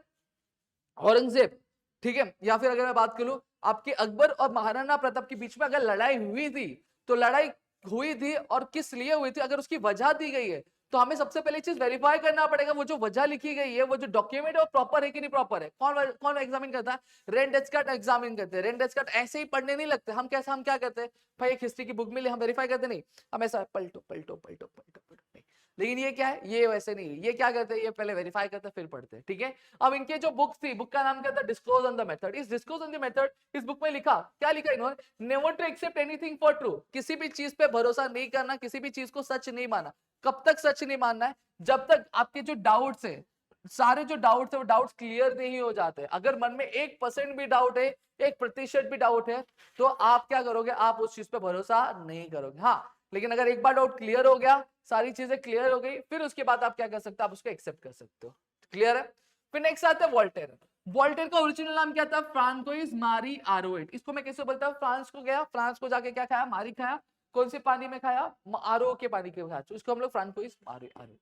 औरंगजेब, ठीक है, या फिर अगर मैं बात करूं आपके अकबर और महाराणा प्रताप के बीच में अगर लड़ाई हुई थी तो लड़ाई हुई थी और किस लिए हुई थी, अगर उसकी वजह दी गई है तो हमें सबसे पहले चीज वेरीफाई करना पड़ेगा वो जो वजह लिखी गई है, वो जो डॉक्यूमेंट है वो प्रॉपर है कि नहीं प्रॉपर है। कौन एग्जामिन करता है? रेन डेस्कार्ट एग्जामिन करते हैं। रेन डेस्कार्ट ऐसे ही पढ़ने नहीं लगते। हम क्या करते हैं भाई, एक हिस्ट्री की बुक मिली हम वेरीफाई करते नहीं, हम ऐसा पलटो पलटो पलटो पलटो पलटो नहीं। लेकिन ये क्या है, ये वैसे नहीं, ये क्या करते हैं, ये पहले वेरीफाई करते फिर पढ़ते हैं। ठीक है, अब इनके जो बुक थी, बुक का नाम क्या था? Discourse on the method. इस डिस्कोर्स ऑन द मेथड, इस बुक में लिखा क्या लिखा इन्होंने? Never to accept anything for true. किसी भी चीज पे भरोसा नहीं करना, किसी भी चीज को सच नहीं माना। कब तक सच नहीं मानना है? जब तक आपके जो डाउट्स है, सारे जो डाउट्स है वो डाउट्स क्लियर नहीं हो जाते। अगर मन में 1% भी डाउट है, 1% भी डाउट है, तो आप क्या करोगे? आप उस चीज पे भरोसा नहीं करोगे। हाँ, लेकिन अगर एक बार डाउट क्लियर हो गया, सारी चीजें क्लियर हो गई, फिर उसके बाद आप क्या कर सकते हो? आप उसको एक्सेप्ट कर सकते हो। क्लियर है? फिर नेक्स्ट आता है वोल्टेयर। वोल्टेयर का ओरिजिनल नाम क्या था? फ्रांकोइस मारी आरोइट। इसको मैं कैसे बोलता हूँ? फ्रांस को गया, फ्रांस को जाके क्या खाया? मारी खाया। कौन से पानी में खाया? आरो के पानी के खाया, तो इसको हम लोग फ्रांकोइस मारी आरो।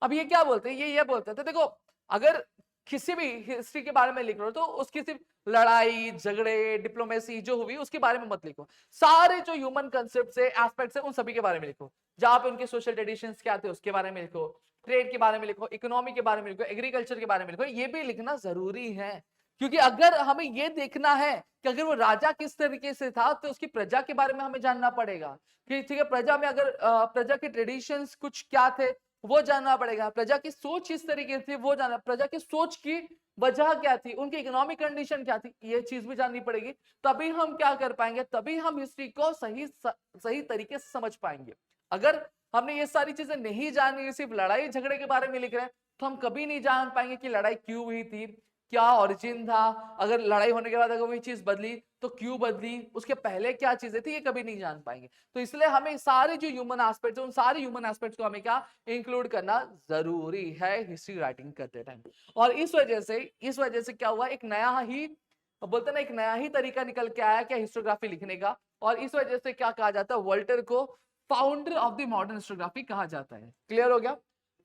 अब ये क्या बोलते हैं? ये बोलते हैं, तो देखो अगर किसी भी हिस्ट्री के बारे में लिख रहे हो तो उसकी सिर्फ लड़ाई झगड़े डिप्लोमेसी जो हुई उसके बारे में मत लिखो। सारे जो ह्यूमन कंसेप्ट है, एस्पेक्ट्स है, उन सभी के बारे में लिखो। जहां पे उनके सोशल ट्रेडिशंस क्या थे उसके बारे में लिखो, ट्रेड के बारे में लिखो, इकोनॉमी के बारे में लिखो, एग्रीकल्चर के बारे में लिखो। ये भी लिखना जरूरी है, क्योंकि अगर हमें ये देखना है कि अगर वो राजा किस तरीके से था तो उसकी प्रजा के बारे में हमें जानना पड़ेगा कि ठीक है, प्रजा में अगर प्रजा के ट्रेडिशंस कुछ क्या थे वो जानना पड़ेगा, प्रजा की सोच किस तरीके से वो जानना, प्रजा की सोच की वजह क्या थी, उनकी इकोनॉमिक कंडीशन क्या थी, ये चीज भी जाननी पड़ेगी। तभी हम क्या कर पाएंगे? तभी हम हिस्ट्री को सही तरीके से समझ पाएंगे। अगर हमने ये सारी चीजें नहीं जानी, सिर्फ लड़ाई झगड़े के बारे में लिख रहे हैं, तो हम कभी नहीं जान पाएंगे कि लड़ाई क्यों हुई थी, क्या ओरिजिन था, अगर लड़ाई होने के बाद अगर वही चीज बदली तो क्यों बदली, उसके पहले क्या चीजें थी, ये कभी नहीं जान पाएंगे। तो इसलिए हमें सारे जो ह्यूमन एस्पेक्ट्स उन सारे ह्यूमन एस्पेक्ट्स को हमें क्या इंक्लूड करना जरूरी है हिस्ट्री राइटिंग करते टाइम। और इस वजह से क्या हुआ, एक नया ही बोलते ना, एक नया ही तरीका निकल के आया क्या हिस्टोग्राफी लिखने का। और इस वजह से क्या कहा जाता है? वोल्टेयर को founder of the modern historiography कहा जाता है। क्लियर हो गया?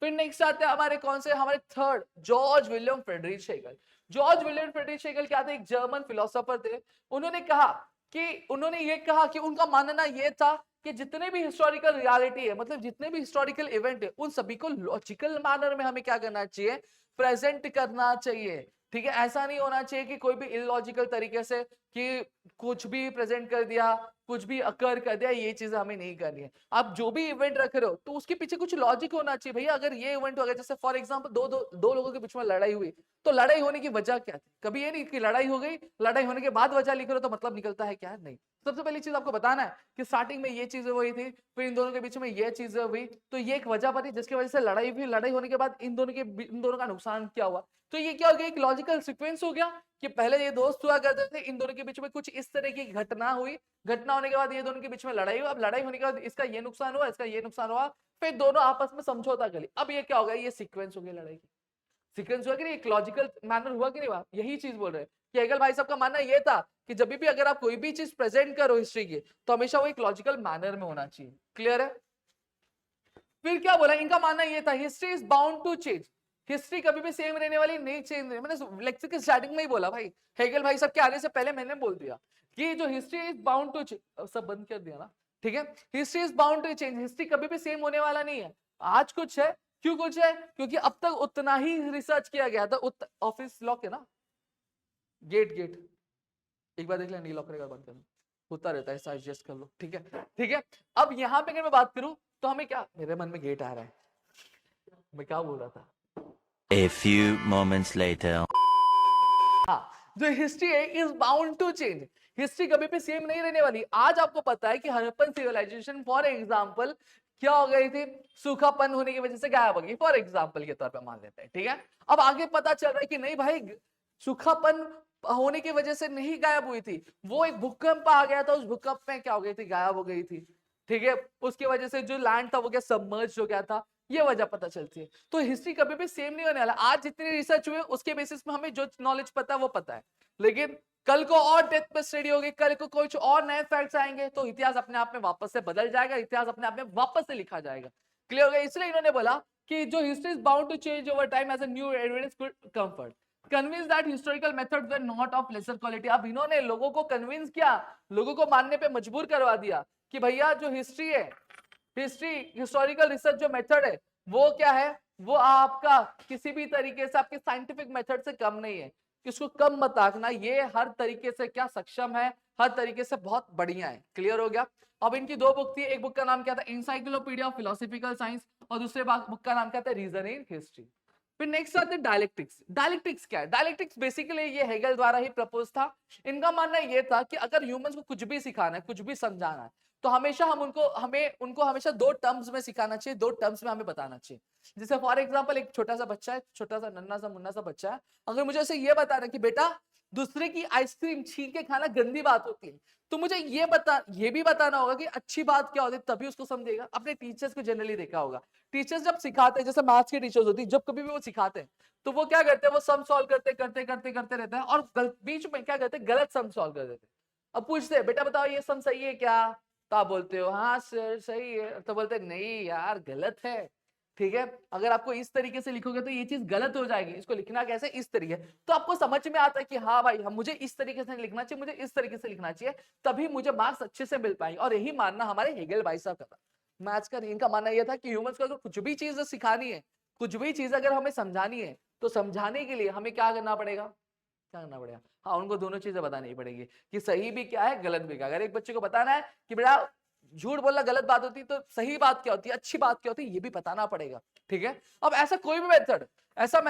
फिर नेक्स्ट आते हैं हमारे कौन से, हमारे third, George William Frederick Hegel. George William Frederick Hegel क्या थे? एक जर्मन फिलोसोफर थे। उन्होंने ये कहा कि उनका मानना ये था कि जितने भी हिस्टोरिकल रियलिटी है, मतलब जितने भी हिस्टोरिकल इवेंट है, उन सभी को लॉजिकल मैनर में हमें क्या करना चाहिए? प्रेजेंट करना चाहिए। ठीक है, ऐसा नहीं होना चाहिए कि कोई भी इलॉजिकल तरीके से कि कुछ भी प्रेजेंट कर दिया, कुछ भी अकर कर दिया, ये चीजें हमें नहीं करनी है। आप जो भी इवेंट रख रहे हो तो उसके पीछे कुछ लॉजिक होना चाहिए। भैया अगर ये इवेंट हो गया, जैसे फॉर एग्जांपल दो लोगों के बीच में लड़ाई हुई, तो लड़ाई होने की वजह क्या थी? कभी ये नहीं कि लड़ाई हो गई, लड़ाई होने के बाद वजह लिख रहे हो तो मतलब निकलता है क्या? नहीं, सबसे पहली चीज आपको बताना है कि स्टार्टिंग में ये चीजें हुई थी, फिर इन दोनों के बीच में ये चीजें हुई, तो ये एक वजह बनी जिसकी वजह से लड़ाई हुई। लड़ाई होने के बाद इन दोनों का नुकसान क्या हुआ, तो ये क्या हो गया, एक लॉजिकल सीक्वेंस हो गया कि पहले ये दोस्त हुआ करते थे, इन दोनों के बीच में कुछ इस तरह की घटना हुई, घटना होने के बाद ये दोनों के बीच में लड़ाई हुई, अब लड़ाई होने के बाद इसका ये नुकसान हुआ, इसका ये नुकसान हुआ, फिर दोनों आपस में समझौता कर ली। अब ये क्या हो गया, ये सीक्वेंस हो गई लड़ाई की। सीक्वेंस हुआ कि नहीं, एक लॉजिकल मैनर हुआ कि नहीं हुआ, यही चीज बोल रहे हैं कि हेगल भाई साहब का मानना ये था कि जब भी अगर आप कोई भी चीज प्रेजेंट करो हिस्ट्री की, तो हमेशा वो एक लॉजिकल मैनर में होना चाहिए। क्लियर है? फिर क्या बोला, इनका मानना ये था history is bound to change, history कभी भी सेम रहने वाली नहीं, चेंज। मैंने लेक्चर के स्टार्टिंग में ही बोला भाई, हेगल भाई साहब के आने से पहले मैंने बोल दिया कि जो history is bound to change, सब बंद कर दिया ना, ठीक है, history is bound to change, history कभी भी सेम होने वाला नहीं है। आज कुछ है, क्यों कुछ है, क्योंकि अब तक उतना ही रिसर्च किया गया था। ऑफिस लॉक है ना, गेट गेट एक बार देख लेना, नहीं लॉक करेगा, बंद करना होता रहता है, ऐसा एडजस्ट कर लो, ठीक है, ठीक है। अब यहाँ पे अगर मैं बात करूं तो हमें क्या, मेरे मन में गेट आ रहा है, मैं क्या बोल रहा था, A few moments later. हाँ, जो हिस्ट्री है is bound to change, history कभी भी सेम नहीं रहने वाली। आज आपको पता है कि हड़प्पन सिविलाइजेशन फॉर एग्जांपल क्या हो गई थी, सूखापन होने की वजह से गायब हो गई, फॉर एग्जांपल के तौर पे मान लेते हैं, ठीक है। अब आगे पता चल रहा है कि नहीं भाई, सूखापन होने की वजह से नहीं गायब हुई थी, वो एक भूकंप आ गया था, उस भूकंप में क्या हो गई थी, गायब हो गई थी, ठीक है। उसकी वजह से जो लैंड था वो क्या सबमर्ज हो गया था, ये वजह पता चलती है। तो हिस्ट्री कभी भी सेम नहीं होने वाला। आज जितनी रिसर्च हुई उसके बेसिस में हमें जो नॉलेज पता है वो पता है, लेकिन कल को और डेप्थ में स्टडी होगी, कल को कुछ और नए फैक्ट्स आएंगे, तो इतिहास अपने आप में वापस से बदल जाएगा, इतिहास अपने आप में वापस से लिखा जाएगा। क्लियर हो गया? इसलिए इन्होंने बोला कि जो history is bound to change over time as a new evidence could comfort, convince that historical methods were not of lesser quality. अब इन्होंने लोगों को कन्विंस किया, लोगों को मानने पे मजबूर करवा दिया कि भैया जो हिस्ट्री है, हिस्ट्री हिस्टोरिकल रिसर्च जो मेथड है वो क्या है, वो आपका किसी भी तरीके से आपके साइंटिफिक मेथड से कम नहीं है, इसको कम मत आंकना, ये हर तरीके से क्या सक्षम है, हर तरीके से बहुत बढ़िया है। क्लियर हो गया? अब इनकी दो बुक थी, एक बुक का नाम क्या था, इंसाइक्लोपीडिया ऑफ फिलोसॉफिकल साइंस, और दूसरे बुक का नाम क्या था, रीजन इन हिस्ट्री। फिर नेक्स्ट आते हैं डायलेक्टिक्स। डायलेक्टिक्स क्या है? डायलेक्टिक्स बेसिकली ये हेगल द्वारा ही प्रपोज था। इनका मानना ये था कि अगर ह्यूमंस को कुछ भी सिखाना है, कुछ भी समझाना है, तो हमेशा हमें उनको हमेशा दो टर्म्स में सिखाना चाहिए, दो टर्म्स में हमें बताना चाहिए। जैसे फॉर एग्जांपल एक छोटा सा बच्चा है, छोटा सा नन्ना सा मुन्ना सा बच्चा है, अगर मुझे ऐसे ये बताना कि बेटा दूसरे की आइसक्रीम छीन के खाना गंदी बात होती है, तो मुझे ये भी बताना होगा कि अच्छी बात क्या होती है, तभी उसको समझेगा। अपने टीचर्स को जनरली देखा होगा, टीचर्स जब सिखाते हैं, जैसे मैथ्स के टीचर्स होती है, जब कभी भी वो सिखाते हैं तो वो क्या करते हैं, वो सम सॉल्व करते रहते हैं, और बीच में क्या करते हैं, गलत सम सॉल्व कर देते हैं। अब पूछते हैं बेटा बताओ ये सम सही है क्या, तो आप बोलते हो हाँ सर सही है, तो बोलते नहीं यार गलत है, ठीक है। अगर आपको इस तरीके से लिखोगे तो ये चीज गलत हो जाएगी, इसको लिखना कैसे, इस तरीके, तो आपको समझ में आता है कि हाँ भाई हम मुझे इस तरीके से लिखना चाहिए, मुझे इस तरीके से लिखना चाहिए, तभी मुझे मार्क्स अच्छे से मिल पाएंगे। और यही मानना हमारे हेगल भाई साहब का था, मैथ्स का। इनका मानना यह था कि ह्यूमंस को अगर कुछ भी चीज सिखानी है, कुछ भी चीज अगर हमें समझानी है, तो समझाने के लिए हमें क्या करना पड़ेगा, क्या करना पड़ेगा, हाँ उनको दोनों चीजें बतानी पड़ेगी कि सही भी क्या है, गलत भी क्या है। अगर एक बच्चे को बताना है कि बेटा झूठ बोलना गलत बात होती है, तो सही बात क्या होती है, अच्छी बात क्या होती है, ये भी बताना पड़ेगा, ठीक है। अब ऐसा कोई भी मेथड, ऐसा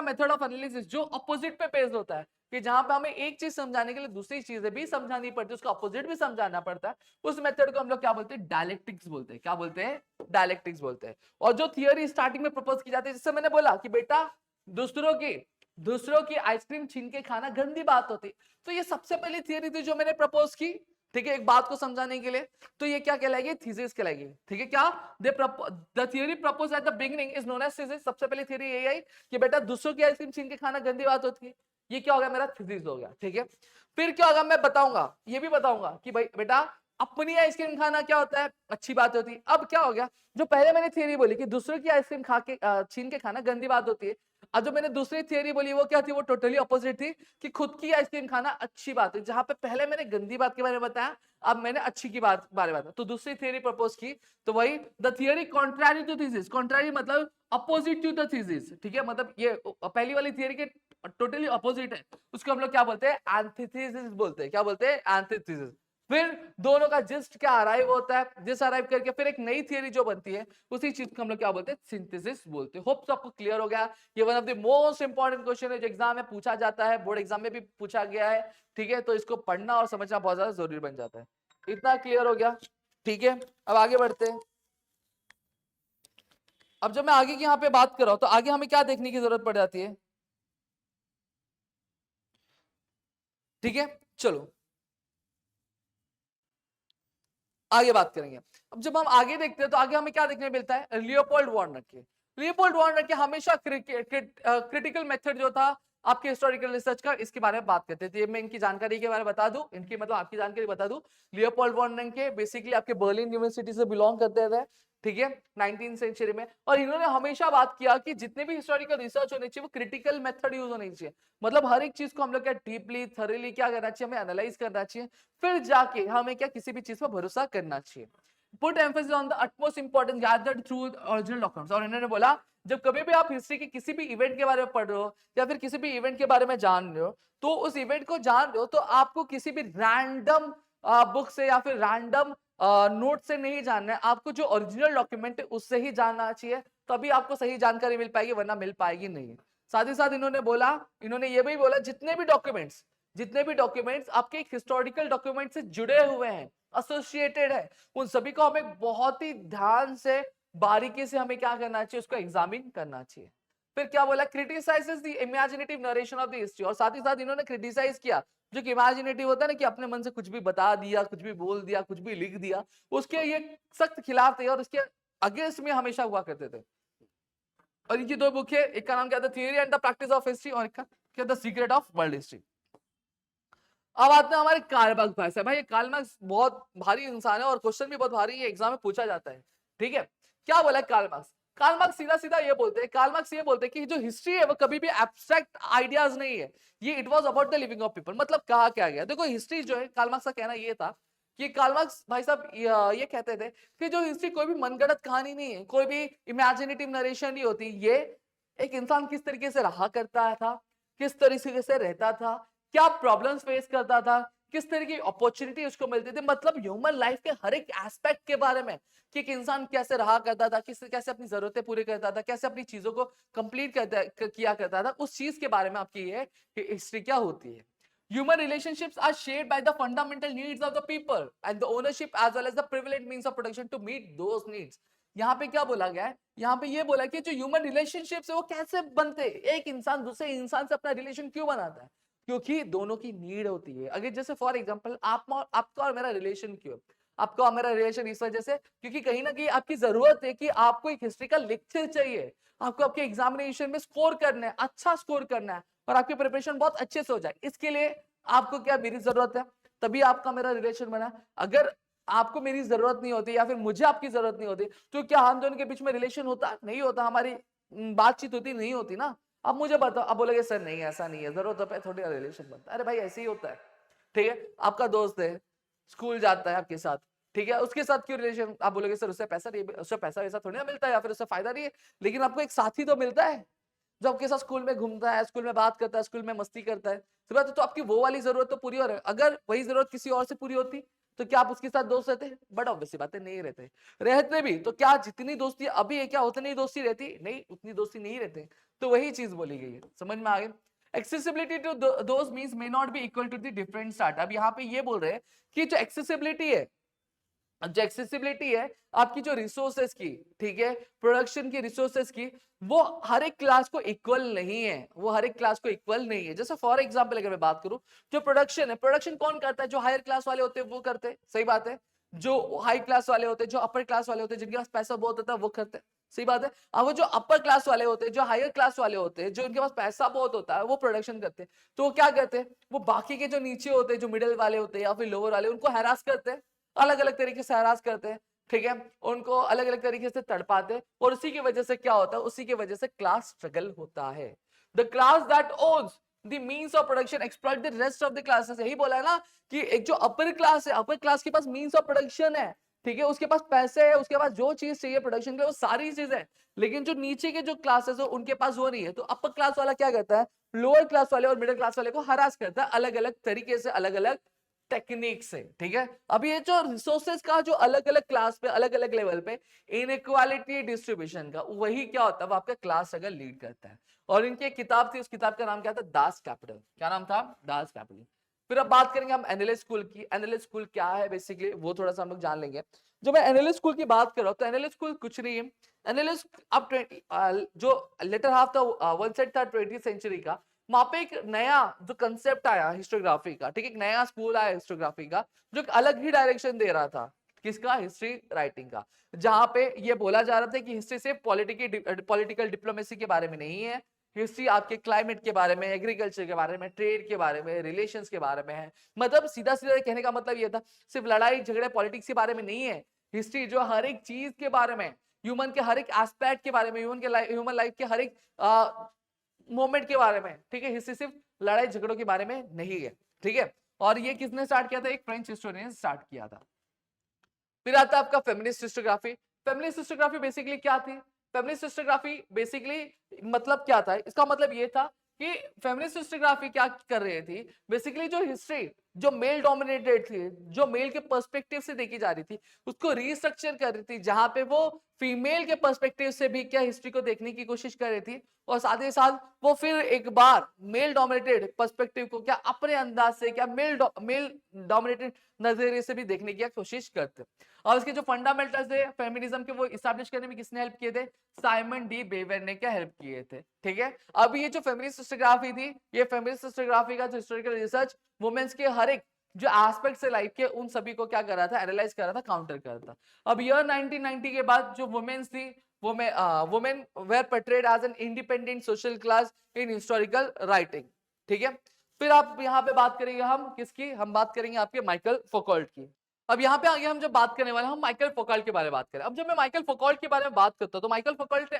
मेथड ऑफ एनालिसिस जो अपोजिट पे बेस्ड होता है, कि जहां पे हमें एक चीज समझाने के लिए दूसरी चीजें भी समझानी पड़ती है, उसका अपोजिट भी समझाना पड़ता है, उस मेथड को हम लोग क्या बोलते हैं, डायलेक्टिक्स बोलते हैं। क्या बोलते हैं? डायलेक्टिक्स बोलते हैं। और जो थियोरी स्टार्टिंग में प्रपोज की जाती है, जिससे मैंने बोला कि बेटा दूसरों की आइसक्रीम छीन के खाना गंदी बात होती, तो ये सबसे पहली थियोरी थी जो मैंने प्रपोज की, ठीक है, एक बात को समझाने के लिए। तो ये क्या कहलाएगी, थीसिस कहलाएगी, ठीक है। क्या the theory propose at the beginning is known as thesis. सबसे पहली थियोरी यही आई कि बेटा दूसरों की आइसक्रीम छीन के खाना गंदी बात होती है, ये क्या होगा, मेरा थीसिस हो गया, ठीक है। फिर क्या होगा, मैं बताऊंगा, ये भी बताऊंगा कि भाई बेटा अपनी आइसक्रीम खाना क्या होता है, अच्छी बात होती है। अब क्या हो गया, जो पहले मैंने थियोरी बोली कि दूसरों की आइसक्रीम खा के छीन के खाना गंदी बात होती है, अब जो मैंने दूसरी थियोरी बोली वो क्या थी, वो टोटली अपोजिट थी, कि खुद की आइसक्रीम खाना अच्छी बात है। जहां पे पहले मैंने गंदी बात के बारे में बताया, अब मैंने अच्छी की बात बारे में बताया, तो दूसरी थियोरी प्रपोज की, तो वही the theory contrary to thesis. Contrary मतलब अपोजिट टू द थीसिस, ठीक है, मतलब ये पहली वाली थियोरी के टोटली अपोजिट है, उसको हम लोग क्या बोलते हैं, एंटीथेसिस बोलते हैं। क्या बोलते हैं? एंटीथेसिस। फिर दोनों का जिस्ट क्या अराइव होता है, जिस अराइव करके फिर एक नई थियरी जो बनती है, उसी चीज को हम लोग क्या बोलते हैं, सिंथेसिस बोलते हैं। होप आपको क्लियर हो गया। ये one of the most important question है जो एग्जाम में पूछा जाता है, बोर्ड एग्जाम में भी पूछा गया है, ठीक है। तो इसको पढ़ना और समझना बहुत ज्यादा जरूरी बन जाता है। इतना क्लियर हो गया, ठीक है। अब आगे बढ़ते हैं। अब जब मैं आगे की यहाँ पे बात कर रहा हूं तो आगे हमें क्या देखने की जरूरत पड़ जाती है, ठीक है। चलो आगे बात करेंगे। अब जब हम आगे देखते हैं तो आगे हमें क्या देखने मिलता है, लियोपोल्ड वार्नर के। लियोपोल्ड वार्नर के हमेशा क्रिटिकल मेथड जो था आपके हिस्टोरिकल रिसर्च का, इसके बारे में बात करते थे। मैं इनकी जानकारी के बारे में बता दूं, इनकी मतलब आपकी जानकारी बता दूं। लियोपोल्ड वार्नर के बेसिकली आपके बर्लिन यूनिवर्सिटी से बिलोंग करते थे, ठीक है, 19th सेंचुरी में। और इन्होंने हमेशा बात किया कि जितने भी हिस्टोरिकल रिसर्च होने चाहिए वो क्रिटिकल मेथड यूज होनी चाहिए। मतलब हर एक चीज को हम लोग क्या डीपली थॉरली क्या करना चाहिए, हमें एनालाइज करना चाहिए, फिर जाके हमें क्या किसी भी चीज पर भरोसा करना चाहिए। Put emphasis on the utmost importance gathered through original documents. और इन्होंने बोला जब कभी भी आप हिस्ट्री के किसी भी इवेंट के बारे में पढ़ रहे हो या फिर किसी भी इवेंट के बारे में जान रहे हो, तो उस इवेंट को जान रहे हो तो आपको किसी भी रैंडम बुक से या फिर रैंडम नोट से नहीं जानना है, आपको जो ओरिजिनल डॉक्यूमेंट है उससे ही जानना चाहिए, तभी आपको सही जानकारी मिल पाएगी, वरना मिल पाएगी नहीं। साथ ही साथ इन्होंने ये भी बोला जितने भी डॉक्यूमेंट्स आपके एक हिस्टोरिकल डॉक्यूमेंट से जुड़े हुए हैं, एसोसिएटेड है, उन सभी को हमें बहुत ही ध्यान से बारीकी से हमें क्या करना चाहिए, उसको एग्जामिन करना चाहिए। फिर क्या बोला, criticises the imaginative narration of the history. और साथ ही साथ इन्होंने क्रिटिसाइज किया जो कि इमेजिनेटिव होता है ना, कि अपने मन से कुछ भी बता दिया, कुछ भी बोल दिया, कुछ भी लिख दिया, उसके ये सख्त खिलाफ थे और उसके अगेंस्ट में हमेशा हुआ करते थे। और इनकी दो बुक है, एक का नाम क्या था, theory and the practice of history, और एक का क्या था, सीक्रेट ऑफ वर्ल्ड हिस्ट्री। अब आते हैं हमारे कार्ल मार्क्स भाई साहब। भाई कार्ल मार्क्स बहुत भारी इंसान है और क्वेश्चन भी बहुत भारी है, एग्जाम में पूछा जाता है, ठीक है। क्या बोला कार्ल मार्क्स? कार्ल मार्क्स सीधा सीधा ये बोलते हैं, कार्ल मार्क्स ये बोलते हैं कि जो हिस्ट्री है वो कभी भी एब्स्ट्रैक्ट आइडियाज नहीं है, ये it was about the living of people. मतलब कहा क्या गया, देखो हिस्ट्री जो है, कार्ल मार्क्स का कहना ये था कि कार्ल मार्क्स भाई साहब ये कहते थे कि जो हिस्ट्री कोई भी मनगढ़ंत कहानी नहीं है, कोई भी इमेजिनेटिव नरेशन नहीं होती, ये एक इंसान किस तरीके से रहा करता था, किस तरीके से रहता था, क्या प्रॉब्लम्स फेस करता था, किस तरह की अपॉर्चुनिटी उसको मिलती थी, मतलब ह्यूमन लाइफ के हर एक एस्पेक्ट के बारे में कि एक इंसान कैसे रहा करता था, कैसे अपनी जरूरतें पूरी करता था, कैसे अपनी चीजों को कंप्लीट किया करता था, उस चीज के बारे में आपकी ये हिस्ट्री क्या होती है। Human relationships are shaped by the fundamental needs of the people and the ownership as well as the privileged means of production to meet those needs. यहाँ पे क्या बोला गया है, यहाँ पे ये बोला कि जो ह्यूमन रिलेशनशिप्स है वो कैसे बनते हैं, एक इंसान दूसरे इंसान से अपना रिलेशन क्यों बनाता है, क्योंकि दोनों की नीड होती है। अगर जैसे फॉर एग्जांपल आपका और मेरा रिलेशन क्यों, आपका और मेरा रिलेशन इस वजह से क्योंकि कहीं ना कहीं आपकी जरूरत है कि आपको एक हिस्ट्री का लेक्चर चाहिए, आपको आपके एग्जामिनेशन में स्कोर करना है, अच्छा स्कोर करना है और आपकी प्रिपरेशन बहुत अच्छे से हो जाए, इसके लिए आपको क्या मेरी जरूरत है, तभी आपका मेरा रिलेशन बना। अगर आपको मेरी जरूरत नहीं होती या फिर मुझे आपकी जरूरत नहीं होती तो क्या हम दोनों के बीच में रिलेशन होता, नहीं होता, हमारी बातचीत होती, नहीं होती ना। अब मुझे बताओ, अब बोलोगे सर नहीं ऐसा नहीं है, जरूरत है थोड़ी रिलेशन बनता है, अरे भाई ऐसे ही होता है, ठीक है। आपका दोस्त है, स्कूल जाता है आपके साथ, ठीक है, उसके साथ क्यों रिलेशन, आप बोलोगे सर उससे पैसा नहीं, उससे पैसा वैसा थोड़ी ना मिलता है या फिर उससे फायदा नहीं है, लेकिन आपको एक साथी तो मिलता है जो आपके साथ स्कूल में घूमता है, स्कूल में बात करता है, स्कूल में मस्ती करता है, तो आपकी वो वाली जरूरत तो पूरी हो रही है। अगर वही जरूरत किसी और से पूरी होती तो क्या आप उसके साथ दोस्त रहते, बट ऑब्वियसली बातें नहीं रहते भी तो क्या जितनी दोस्ती अभी है क्या उतनी दोस्ती रहती, नहीं उतनी दोस्ती नहीं रहते। तो वही चीज बोली गई है, समझ में आ गई। Accessibility to those means may not be equal to the different start. अब यहाँ पे ये बोल रहे हैं कि जो एक्सेसिबिलिटी है, आपकी जो रिसोर्सेस की, ठीक है, प्रोडक्शन की रिसोर्सेस की, वो हर एक क्लास को इक्वल नहीं है, जैसे फॉर एग्जांपल अगर मैं बात करूं, जो प्रोडक्शन है, प्रोडक्शन कौन करता है, जो हायर क्लास वाले होते हैं वो करते हैं, सही बात है। जो हाई क्लास वाले होते हैं, जो अपर क्लास वाले होते हैं, जिनके पास पैसा बहुत होता है वो करते हैं, सही बात है। अब वो जो अपर क्लास वाले होते हैं, जो हायर क्लास वाले होते हैं, जो उनके पास पैसा बहुत होता है, वो प्रोडक्शन करते हैं। तो वो क्या करते हैं, वो बाकी के जो नीचे होते हैं, जो मिडिल वाले होते हैं या फिर लोअर वाले, उनको हैरास करते हैं, अलग अलग तरीके से हैरास करते हैं, ठीक है, उनको अलग अलग तरीके से तड़पाते हैं, और उसी की वजह से क्या होता है, उसी की वजह से क्लास स्ट्रगल होता है। The class that owns the means of production exploit the rest of the classes. यही बोला है ना कि एक जो अपर क्लास है, अपर क्लास के पास मींस ऑफ प्रोडक्शन है, ठीक है, उसके पास पैसे है, उसके पास जो चीज चाहिए प्रोडक्शन के लिए वो सारी चीज है, लेकिन जो नीचे के जो क्लासेस है उनके पास वो नहीं है। तो अपर क्लास वाला क्या करता है, लोअर क्लास वाले और मिडिल क्लास वाले को हरास करता है, अलग अलग तरीके से, अलग अलग टेक्निक से, ठीक है। अब ये जो रिसोर्सेज का जो अलग अलग क्लास पे अलग अलग लेवल पे इनइक्वालिटी डिस्ट्रीब्यूशन का, वही क्या होता है, वो आपका क्लास स्ट्रगल लीड करता है। और इनकी एक किताब थी, उस किताब का नाम क्या था, दास कैपिटल। क्या नाम था, दास कैपिटल। फिर अब बात करेंगे हम एनालिस्ट स्कूल की। एनालिस्ट स्कूल क्या है बेसिकली, वो थोड़ा सा हम लोग जान लेंगे। जो मैं एनालिस्ट स्कूल की बात कर रहा हूँ, तो एनालिस्ट स्कूल कुछ नहीं है। एनालिस्ट अब जो लेटर हाफ था, वन साइड था 20th सेंचुरी का, वहां पे एक नया जो कंसेप्ट आया हिस्टोग्राफी का, ठीक है, एक नया स्कूल आया हिस्टोग्राफी का, जो एक अलग ही डायरेक्शन दे रहा था। किसका, हिस्ट्री राइटिंग का। जहां पे ये बोला जा रहा था कि हिस्ट्री सिर्फ पॉलिटिकल डिप्लोमेसी के बारे में नहीं है, हिस्ट्री आपके क्लाइमेट के बारे में, एग्रीकल्चर के बारे में, ट्रेड के बारे में, रिलेशंस के बारे में है। मतलब सीधा सीधा कहने का मतलब ये था, सिर्फ लड़ाई झगड़े पॉलिटिक्स के बारे में नहीं है। हिस्ट्री जो हर एक चीज के बारे में, ह्यूमन के हर एक एस्पेक्ट के बारे में, ह्यूमन लाइफ के हर एक मोमेंट के बारे में, ठीक है। हिस्ट्री सिर्फ लड़ाई झगड़ों के बारे में नहीं है, ठीक है। और ये किसने स्टार्ट किया था, एक फ्रेंच हिस्टोरियन ने स्टार्ट किया था। फिर आता है आपका feminist historiography. Feminist historiography basically क्या थी, फेमिनिस्ट हिस्टोग्राफी बेसिकली मतलब क्या था, इसका मतलब ये था कि फेमिनिस्ट हिस्टोग्राफी क्या कर रही थी, बेसिकली जो हिस्ट्री जो मेल डोमिनेटेड थी, जो मेल के पर्सपेक्टिव से देखी जा रही थी, उसको रीस्ट्रक्चर कर रही थी, जहां पे वो फीमेल के पर्सपेक्टिव से भी क्या हिस्ट्री को देखने की कोशिश कर रही थी। और साथ ही साथ वो फिर एक बार मेल डोमिनेटेड पर्सपेक्टिव को क्या अपने अंदाज से, क्या मेल डोमिनेटेड नजरिए से भी देखने की कोशिश करते। और इसके जो फंडामेंटल्स थे फेमिनिज्म के, वो इस्टेब्लिश करने में किसने हेल्प किए थे, साइमन डी बेवर ने क्या हेल्प किए थे, ठीक है। अब ये जो फेमिनिस्ट हिस्टोग्राफी थी, ये फेमिनिस्ट हिस्टोग्राफी का जो हिस्टोरिकल रिसर्च वुमेन्स के हर एक जो एस्पेक्ट्स है लाइफ के, उन सभी को क्या कर रहा था, एनालाइज कर रहा था, काउंटर कर रहा था। अब ईयर 1990 के बाद जो वुमेन्स थी, women were portrayed as an independent social class in historical writing, ठीक है। फिर आप यहाँ पे बात करेंगे हम किसकी, हम बात करेंगे आपके माइकल फौकॉल्ट की। अब यहाँ पे आगे हम जब बात करने वाले हैं, हम माइकल फौकॉल्ट के बारे में बात करें। अब जब मैं माइकल फौकॉल्ट के बारे में बात करता हूँ, तो माइकल फौकॉल्ट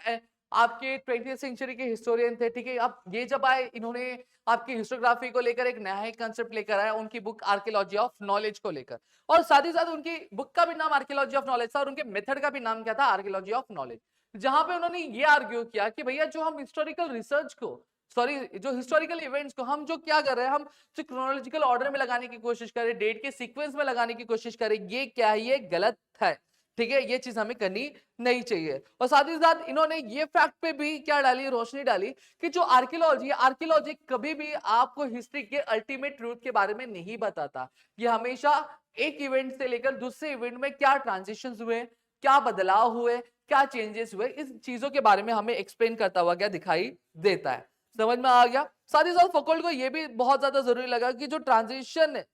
आपके 20th सेंचुरी के हिस्टोरियन थे, ठीक है। अब ये जब आए, इन्होंने आपकी हिस्टोग्राफी को लेकर एक नया कंसेप्ट लेकर आया, उनकी बुक आर्कियोलॉजी ऑफ नॉलेज को लेकर। और साथ ही साथ उनकी बुक का भी नाम आर्कियोलॉजी ऑफ नॉलेज था, और उनके मेथड का भी नाम क्या था, आर्कियोलॉजी ऑफ नॉलेज। जहां पे उन्होंने ये आर्ग्यू किया कि भैया जो हम हिस्टोरिकल रिसर्च को, सॉरी जो हिस्टोरिकल इवेंट्स को हम जो क्या कर रहे हैं, हम जो क्रोनोलॉजिकल ऑर्डर में लगाने की कोशिश कर रहे हैं, डेट के सीक्वेंस में लगाने की कोशिश कर रहे हैं, ये क्या है, ये गलत है, ठीक है। ये चीज हमें करनी नहीं चाहिए। और साथ ही साथ इन्होंने ये फैक्ट पे भी क्या डाली, रोशनी डाली कि जो आर्कियोलॉजी कभी भी आपको हिस्ट्री के अल्टीमेट ट्रूथ के बारे में नहीं बताता। ये हमेशा एक इवेंट से लेकर दूसरे इवेंट में क्या ट्रांजिशंस हुए, क्या बदलाव हुए, क्या चेंजेस हुए, इस चीजों के बारे में हमें एक्सप्लेन करता हुआ क्या दिखाई देता है। समझ में आ गया। साथ ही साथ फौकॉल्ट को यह भी बहुत ज्यादा जरूरी लगा कि जो ट्रांजिशन है,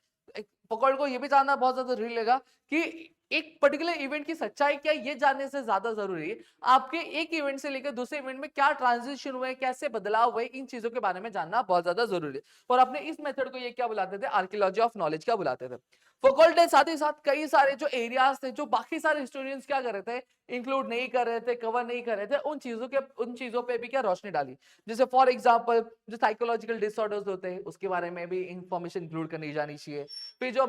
फौकॉल्ट को यह भी जानना बहुत ज्यादा जरूरी लगा कि एक पर्टिकुलर इवेंट की सच्चाई क्या, ये जानने से ज्यादा जरूरी है आपके एक इवेंट से लेकर दूसरे इवेंट में क्या ट्रांजिशन हुए, कैसे बदलाव हुए, इन चीजों के बारे में जानना बहुत ज्यादा जरूरी है। और अपने इस मेथड को ये क्या बुलाते थे, आर्कियोलॉजी ऑफ नॉलेज क्या बुलाते थे। फौकॉल्ट ने साथ ही साथ कई सारे जो एरियाज थे, जो बाकी सारे हिस्टोरियंस क्या कर रहे थे, इंक्लूड नहीं कर रहे थे, कवर नहीं कर रहे थे, उन चीजों पे भी क्या रोशनी डाली। जैसे फॉर एग्जांपल जो साइकोलॉजिकल डिसऑर्डर्स होते हैं, उसके बारे में भी इंफॉर्मेशन इंक्लूड करनी जानी चाहिए। फिर जो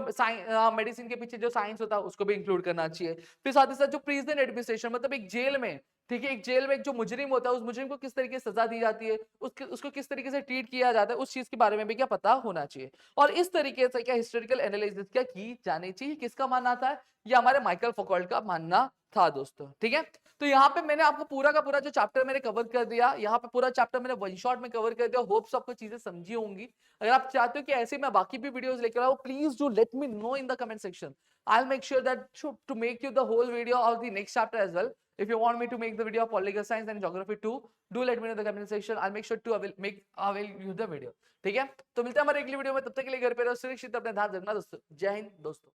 मेडिसिन के पीछे जो साइंस होता है, उसको भी इंक्लूड करना चाहिए। फिर साथ ही साथ जो प्रिजन एडमिनिस्ट्रेशन, मतलब एक जेल में, ठीक है, एक जेल में एक जो मुजरिम होता है, उस मुजरिम को किस तरीके से सजा दी जाती है, उसको किस तरीके से ट्रीट किया जाता है, उस चीज के बारे में भी क्या पता होना चाहिए। और इस तरीके से क्या हिस्टोरिकल एनालिसिस क्या की जानी चाहिए, किसका मानना था, ये हमारे माइकल फौकॉल्ट का मानना था दोस्तों, ठीक है। तो यहाँ पे मैंने आपको पूरा का पूरा जो चैप्टर मैंने कवर कर दिया, यहाँ पे पूरा चैप्टर मैंने वन शॉट में कवर कर दिया। होप्स आपको चीजें समझी होंगी। अगर आप चाहते हो कि ऐसे मैं बाकी भी वीडियोस लेकर आऊं, please do let me know in the comment section. I'll make sure that to make you the whole video of the next chapter as well. If you want me to make the video of political science and geography too, do let me know in the comment section. I'll make sure to avail you the video. ठीक है, तो मिलते हैं हमारे अगली वीडियो में। तब तक के लिए घर पे रहो, सुरक्षित अपने ध्यान रखना दोस्तों। जय हिंद दोस्तों।